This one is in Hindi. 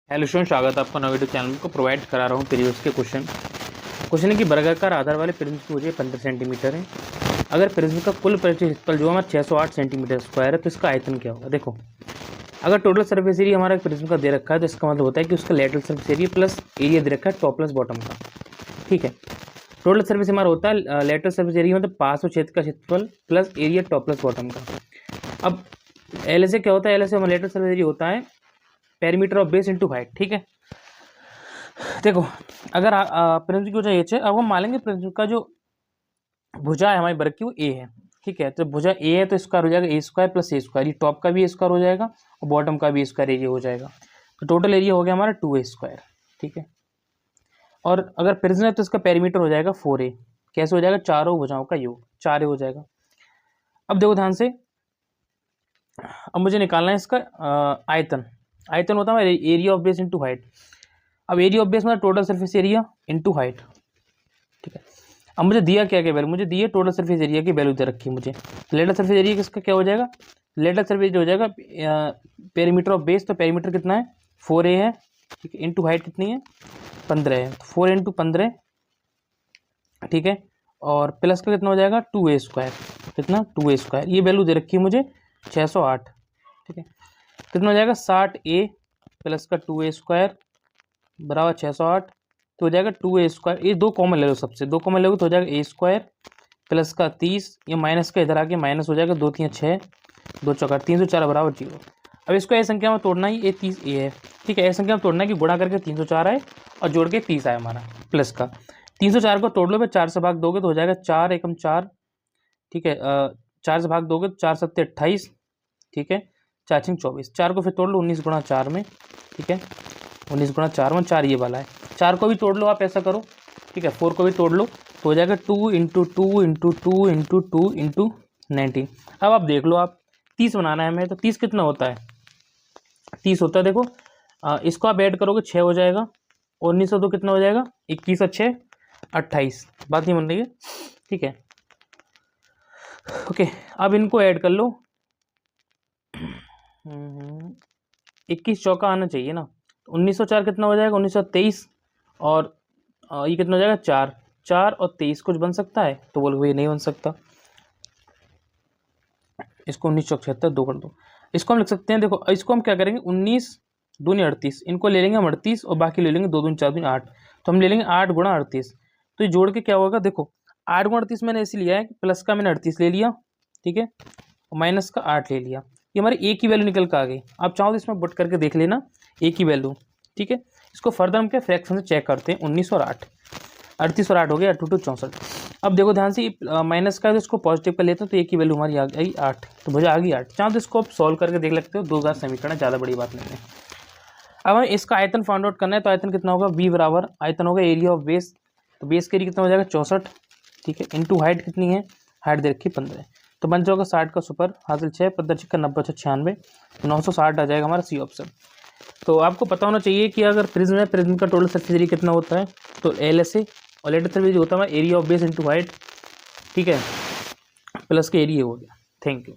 हेलो स्टूडेंट, स्वागत है आपका नए वीडियो चैनल को प्रोवाइड करा रहा हूँ प्रीवियस के क्वेश्चन है कि वर्गाकार आधार वाले प्रिज्म की भुजा 15 सेंटीमीटर है। अगर प्रिज्म का कुल क्षेत्रफल जो हमारा 608 सेंटीमीटर स्क्वायर है तो इसका आयतन क्या होगा। देखो, अगर टोटल सरफेस एरिया हमारा प्रिज्म का दे रखा है तो इसका मतलब होता है कि उसका lateral surface area plus area दे रखा है टॉप प्लस बॉटम का। ठीक है, टोटल सरफेस हमारा होता है लेटरल सरफेस एरिया मतलब पास और क्षेत्र का क्षेत्रफल plus area top plus bottom का। अब एल से क्या होता है, एल से हमारा लेटरल सरफेस एरिया होता है perimeter of base into height. ठीक है, देखो अगर प्रिज्म की भुजा एच है, अब हम मान लेंगे प्रिज्म का जो भुजा है हमारी वर्ग की वो ए है। ठीक है, तो भुजा ए है तो स्क्वायर हो जाएगा ए स्क्वायर प्लस ए स्क्वायर, ये टॉप का भी ए स्क्वायर हो जाएगा और बॉटम का भी ए स्क्वायर एरिया हो जाएगा। तो टोटल एरिया हो गया हमारा 2a स्क्वायर। ठीक है, और अगर प्रिज्म है तो इसका पेरीमीटर हो जाएगा 4a। कैसे हो जाएगा, चारों भुजाओं का योग 4a हो जाएगा। अब देखो ध्यान से, अब मुझे निकालना है इसका आयतन। आयतन होता है area of base into height. अब एरिया ऑफ बेस मतलब total surface area into height. ठीक है, अब मुझे दिया क्या क्या वैल्यू, मुझे दिए टोटल सरफेस एरिया की वैल्यू दे रखी है मुझे। तो लेटरल सरफेस एरिया किसका क्या हो जाएगा, लेटरल सरफेस एरिया हो जाएगा पेरीमीटर ऑफ बेस। तो पेरीमीटर कितना है 4a है। ठीक है, इनटू हाइट कितनी है 15 है, तो 4 इंटू 15। ठीक है, और प्लस का कितना हो जाएगा 2a स्क्वायर। कितना 2a स्क्वायर, ये वैल्यू दे रखी है मुझे 608। ठीक है, कितना हो जाएगा 60a प्लस का 2a स्क्वायर बराबर 608। तो हो जाएगा 2a स्क्वायर, ये दो कॉमन ले लो, सबसे दो कॉमन लोगे तो हो जाएगा a स्क्वायर प्लस का 30, ये माइनस का इधर आके माइनस हो जाएगा, 2 3 6 2 चौका 304 बराबर 0। अब इसको ए संख्या में तोड़ना ही, ये 30a है। ठीक है, ए संख्या में तोड़ना है कि गुणा करके 304 आए और जोड़ के 30 आए हमारा प्लस का। 304 को तोड़ लो, फिर 4 से भाग दोगे तो हो जाएगा 4 एकम 4। ठीक है, 4 से भाग दोगे तो 4 सत्ते 28। ठीक है, 4 छिंग 24, 4 को फिर तोड़ लो 19 गुणा 4 में। ठीक है, 19 गुणा 4 में 4 ये वाला है, 4 को भी तोड़ लो आप, ऐसा करो। ठीक है, 4 को भी तोड़ लो तो हो जाएगा 2 इंटू 2 इंटू 2 इंटू 2 इंटू 19। अब आप देख लो, आप 30 बनाना है हमें, तो 30 कितना होता है, 30 होता है देखो, इसको आप ऐड करोगे 6 हो जाएगा, 19 और 2 कितना हो जाएगा 21 और 6 28। बात नहीं बन रही है। ठीक है, ओके, अब इनको ऐड कर लो। 21 चौका आना चाहिए ना, 1904 कितना हो जाएगा 1923, और ये कितना हो जाएगा 4 4 और 23 कुछ बन सकता है, तो बोलो ये नहीं बन सकता। इसको 19 चौक 76 2 कर दो, इसको हम लिख सकते हैं। देखो इसको हम क्या करेंगे, 19 दूनी 38, इनको ले लेंगे हम 38 और बाकी ले लेंगे 2 दूनी 4 दूनी 8। तो हम ले लेंगे 8 गुणा 38। तो ये जोड़ के क्या होगा, देखो 8 गुणा 38 मैंने ऐसे लिया है कि प्लस का मैंने 38 ले लिया। ठीक है, और माइनस का 8 ले लिया, ये हमारी ए की वैल्यू निकल कर आ गई। आप चाहो तो इसमें बुट करके देख लेना ए की वैल्यू। ठीक है, इसको फर्दर हम क्या फ्रैक्शन से चेक करते हैं, 19 और 8, 38 और 8 हो गया 8 2 64। अब देखो ध्यान से, माइनस का है तो इसको पॉजिटिव कर लेते हैं, तो ए की वैल्यू हमारी आ गई 8, तो भुजा आ गई 8। चाहो तो इसको आप सॉल्व करके देख सकते हो, 2 घात समीकरण, ज़्यादा बड़ी बात नहीं है। अब हमें इसका आयतन फाइंड आउट करना है, तो आयतन कितना होगा b बराबर आयतन होगा एरिया ऑफ बेस। तो बेस के एरिया कितना हो जाएगा 64। ठीक है, इंटू हाइट कितनी है, हाइट दे रखी 15, तो बन जाएगा 60 का सुपर हासिल 6 15 का 90 96, 960 आ जाएगा हमारा सी ऑप्शन। तो आपको पता होना चाहिए कि अगर प्रिज्म है, प्रिज्म का टोटल सरफेस एरिया कितना होता है, तो एल एस ए और लेटरल सरफेस एरिया होता है area of base into height. ठीक है, प्लस के एरिया हो गया। Thank you.